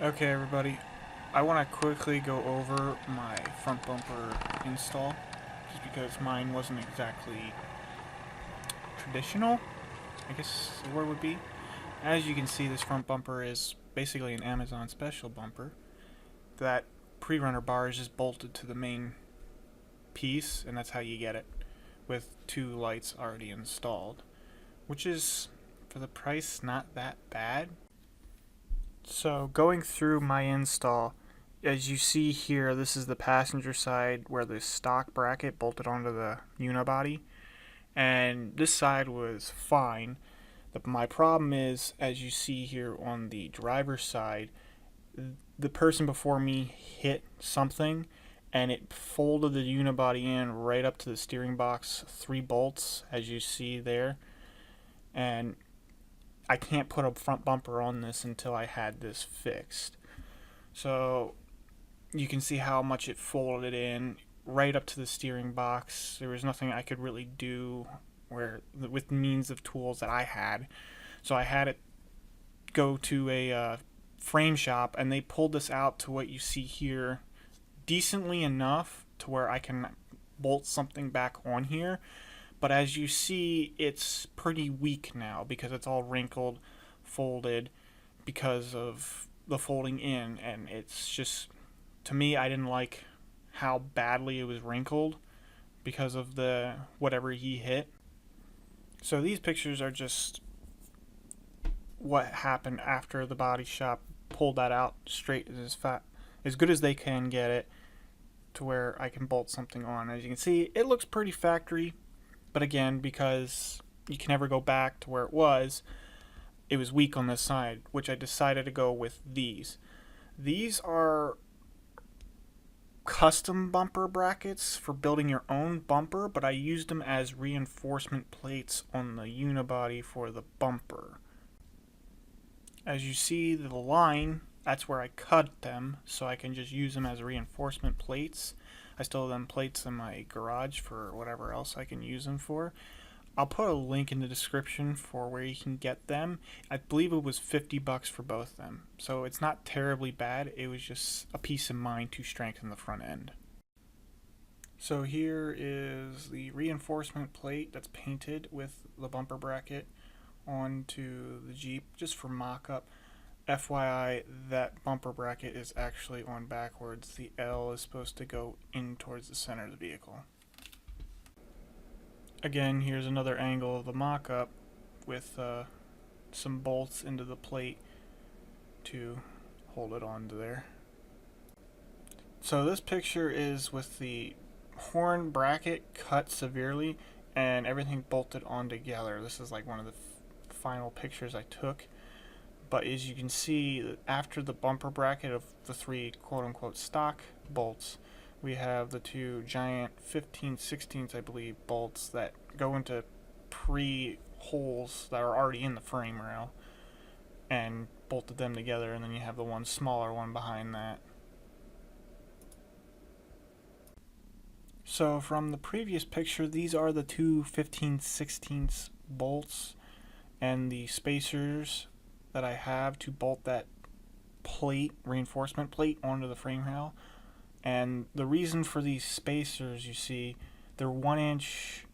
Okay, everybody, I want to quickly go over my front bumper install, just because mine wasn't exactly traditional, I guess the word would be. As you can see, this front bumper is basically an Amazon special bumper. That pre-runner bar is just bolted to the main piece, and that's how you get it, with two lights already installed, which is, for the price, not that bad. So going through my install, as you see here, this is the passenger side where the stock bracket bolted onto the unibody, and this side was fine. My problem is, as you see here on the driver's side, the person before me hit something and it folded the unibody in right up to the steering box, 3 bolts, as you see there. And I can't put a front bumper on this until I had this fixed. So you can see how much it folded in right up to the steering box. There was nothing I could really do with means of tools that I had. So I had it go to a frame shop, and they pulled this out to what you see here decently enough to where I can bolt something back on here. But as you see, it's pretty weak now because it's all wrinkled, folded because of the folding in, and it's just, to me, I didn't like how badly it was wrinkled because of the whatever he hit. So these pictures are just what happened after the body shop pulled that out straight as good as they can get it to where I can bolt something on. As you can see, it looks pretty factory, but again, because you can never go back to where it was weak on this side, which I decided to go with these. These are custom bumper brackets for building your own bumper, but I used them as reinforcement plates on the unibody for the bumper. As you see the line, that's where I cut them, so I can just use them as reinforcement plates. I still have them plates in my garage for whatever else I can use them for. I'll put a link in the description for where you can get them. I believe it was $50 for both of them, so it's not terribly bad. It was just a peace of mind to strengthen the front end. So here is the reinforcement plate that's painted with the bumper bracket onto the Jeep, just for mock-up. FYI, that bumper bracket is actually on backwards. The L is supposed to go in towards the center of the vehicle. Again, here's another angle of the mock-up with some bolts into the plate to hold it onto there. So this picture is with the horn bracket cut severely and everything bolted on together. This is like one of the final pictures I took. But as you can see, after the bumper bracket of the 3 quote-unquote stock bolts, we have the 2 giant 15/16 I believe bolts that go into pre-holes that are already in the frame rail and bolted them together, and then you have the one smaller one behind that. So from the previous picture, these are the 2 15/16 bolts and the spacers that I have to bolt that plate, reinforcement plate, onto the frame rail. And the reason for these spacers, you see, they're 1 inch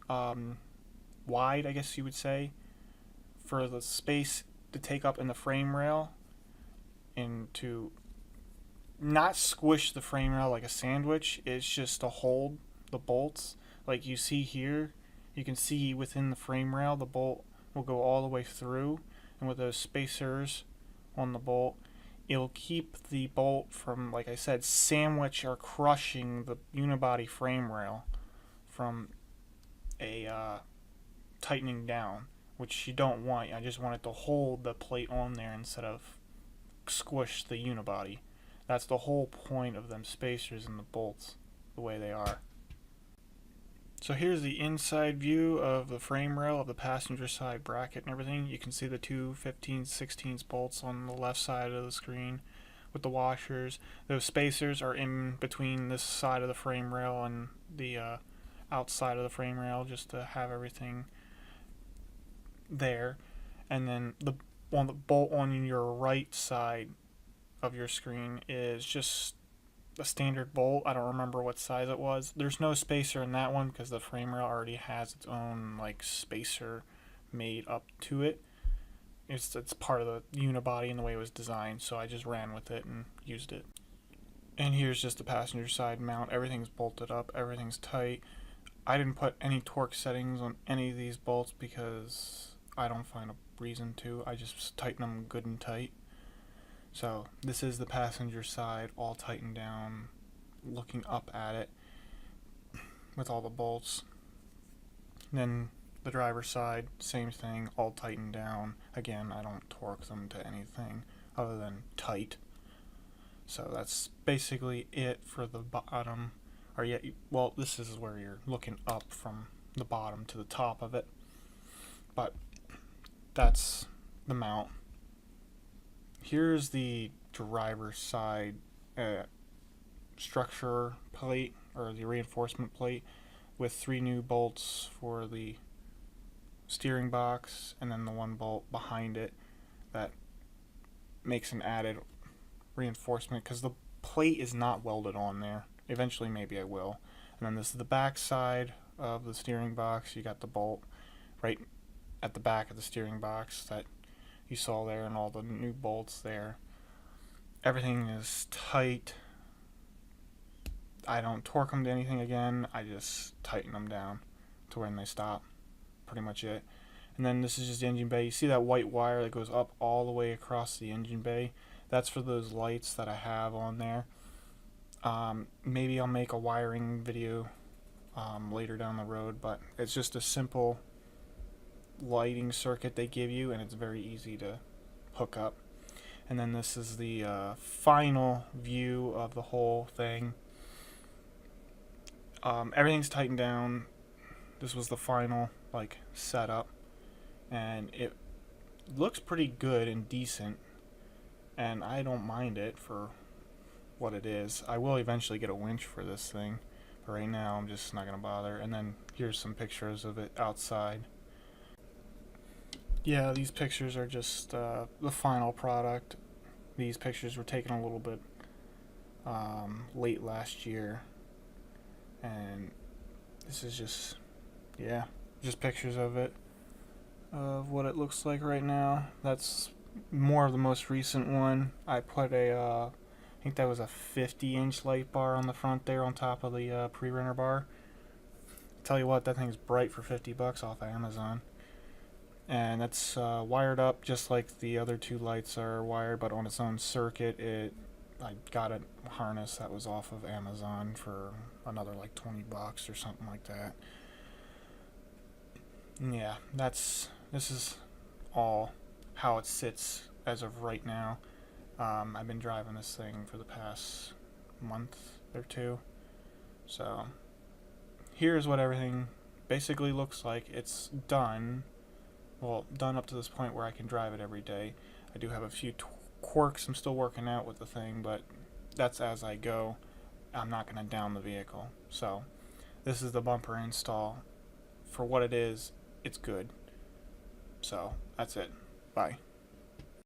wide, I guess you would say, for the space to take up in the frame rail and to not squish the frame rail like a sandwich. It's just to hold the bolts. Like you see here, you can see within the frame rail the bolt will go all the way through, and with those spacers on the bolt, it'll keep the bolt from, like I said, sandwich or crushing the unibody frame rail from a tightening down, which you don't want. I just want it to hold the plate on there instead of squish the unibody. That's the whole point of them spacers and the bolts the way they are. So here's the inside view of the frame rail of the passenger side bracket and everything. You can see the 2 15/16 bolts on the left side of the screen with the washers. Those spacers are in between this side of the frame rail and the outside of the frame rail, just to have everything there. And then the bolt on your right side of your screen is just a standard bolt. I don't remember what size it was. There's no spacer in that one because the frame rail already has its own like spacer made up to it. It's part of the unibody and the way it was designed, so I just ran with it and used it. And here's just the passenger side mount. Everything's bolted up, everything's tight. I didn't put any torque settings on any of these bolts because I don't find a reason to. I just tighten them good and tight. So this is the passenger side all tightened down, looking up at it with all the bolts. And then the driver's side, same thing, all tightened down. Again, I don't torque them to anything other than tight. So that's basically it for the bottom. Or yeah, well, this is where you're looking up from the bottom to the top of it. But that's the mount. Here's the driver's side structure plate, or the reinforcement plate, with 3 new bolts for the steering box, and then the 1 bolt behind it that makes an added reinforcement because the plate is not welded on there. Eventually maybe I will. And then this is the back side of the steering box. You got the bolt right at the back of the steering box that you saw there, and all the new bolts there. Everything is tight. I don't torque them to anything again. I just tighten them down to when they stop. Pretty much it. And then this is just the engine bay. You see that white wire that goes up all the way across the engine bay? That's for those lights that I have on there. Maybe I'll make a wiring video later down the road, but it's just a simple lighting circuit they give you, and it's very easy to hook up. And then this is the final view of the whole thing. Everything's tightened down. This was the final like setup, and it looks pretty good and decent, and I don't mind it for what it is. I will eventually get a winch for this thing, but right now I'm just not gonna bother. And then here's some pictures of it outside. Yeah, these pictures are just the final product. These pictures were taken a little bit late last year, and this is just, yeah, just pictures of it, of what it looks like right now. That's more of the most recent one. I put a I think that was a 50-inch light bar on the front there on top of the pre-runner bar. Tell you what, that thing's bright for $50 off of Amazon. And that's wired up just like the other 2 lights are wired, but on its own circuit. I got a harness that was off of Amazon for another like $20 or something like that. Yeah, this is all how it sits as of right now. I've been driving this thing for the past month or 2. So here's what everything basically looks like. It's done. Well, done up to this point where I can drive it every day. I do have a few quirks I'm still working out with the thing, but that's as I go. I'm not going to down the vehicle. So this is the bumper install. For what it is, it's good. So that's it. Bye.